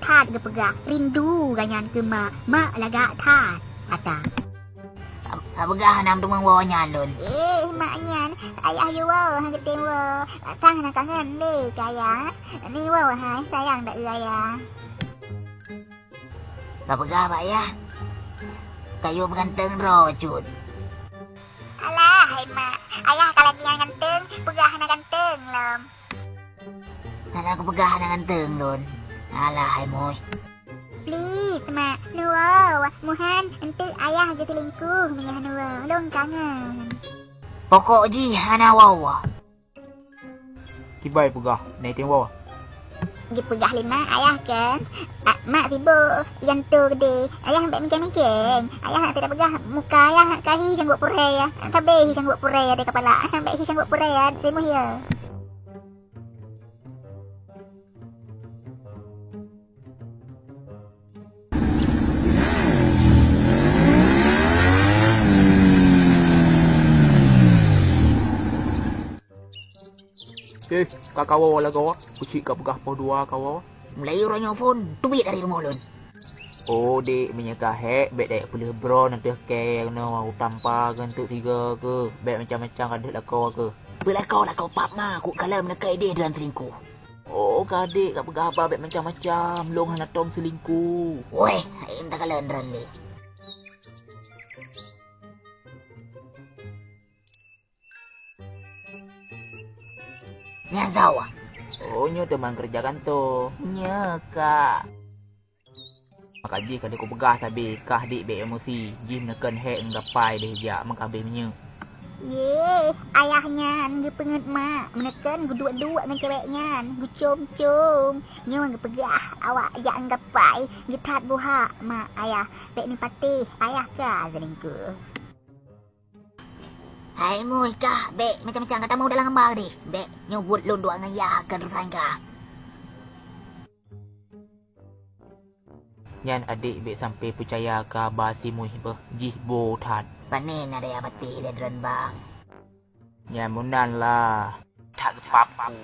Tad ke pegah. Rindu ganyan ke mak lagak tad. Kata. Pegah nam tumang wawanyan lun. Maknya ayah you wow hang ketim wow. Tang nak kangen ni kaya. Ni wow hai sayang dak ayah. Pegah pak ya. Kayu berganteng ro cut. Alah hai mak. Ayah kalau dia ganteng, pegah nak ganteng lom. Anak aku pegah nak ganteng lun. Alah hai moy. Please mak, nu wow. Muhan ente ayah je selingkuh miyah nu wow. Long kangen. Pokok ji ana wawa. Kibai pegah, naik tengok. Dia pegah lima ayah kan. Mak sibuk yang tu gede. Ayah ambil mencang-mencang. Ayah tidak pegah muka ayah kahi sanggup purai ya. Tabe sanggup purai ada kepala. Ambil sanggup purai ya. Semua ya. Kakak wawa lah kau. Kucik kat pegah pau dua kau. Melayu ronyo phone. Duit dari rumah lun. Oh, dek menyekah hek. Bek dek boleh bro nanti kaya kena mau tanpa gantuk tiga ke. Bek macam-macam ada lah kau ke. Bila kau lah kau pap mah. Aku kalah menekai dia dalam selingkuh. Oh, kadek kat pegah apa bek macam-macam. Long hana tong selingkuh. Weh, entah kalah ndran le. Nyazau ah. Oh, nyo teman kerja kantor. Nya kak. Makaji kada ko pegah tabi kah dik be emosi. Jim neken hek ngapai deh jak mengkabe nya. Ye, ayahnya nge penget mak. Menekan guduk-duk dengan ceweknya. Gucum-cum. Nyo nge pegah awak jak ngapai. Getat buha mak ayah. Pek ni patih ayah ka selingkuh. Hai moy kah. Bek macam-macam kata mau dalam gambar deh. Bek nyobut lun dua ngayah ke rusain kah. Nyan adik bek sampai percaya ka basi mui beh jih bo tat. Panen ada yang pati le dron bang. Nyan munan lah. Tak kepap.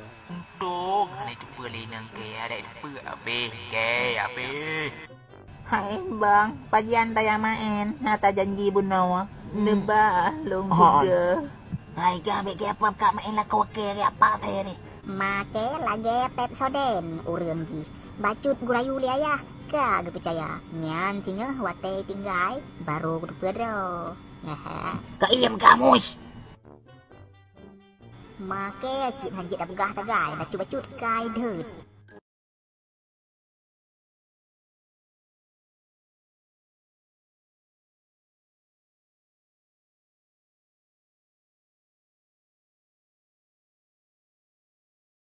Dong hane cuba lenang ke ada cuba abe ke abe. Hai bang, pagian tayang main. Nata janji bunawa. Nebah long juga. Hai kah bek ke apa kak main lah kau ke apa saya ni. Make lagi Pepsodent urang ji. Bacut gurayu li ayah. Ka ge percaya. Nyan singa wate tinggai baru kudu pedro. Kak iem kamu. Make cip hanjit dah pegah tagai bacut-bacut kai deut.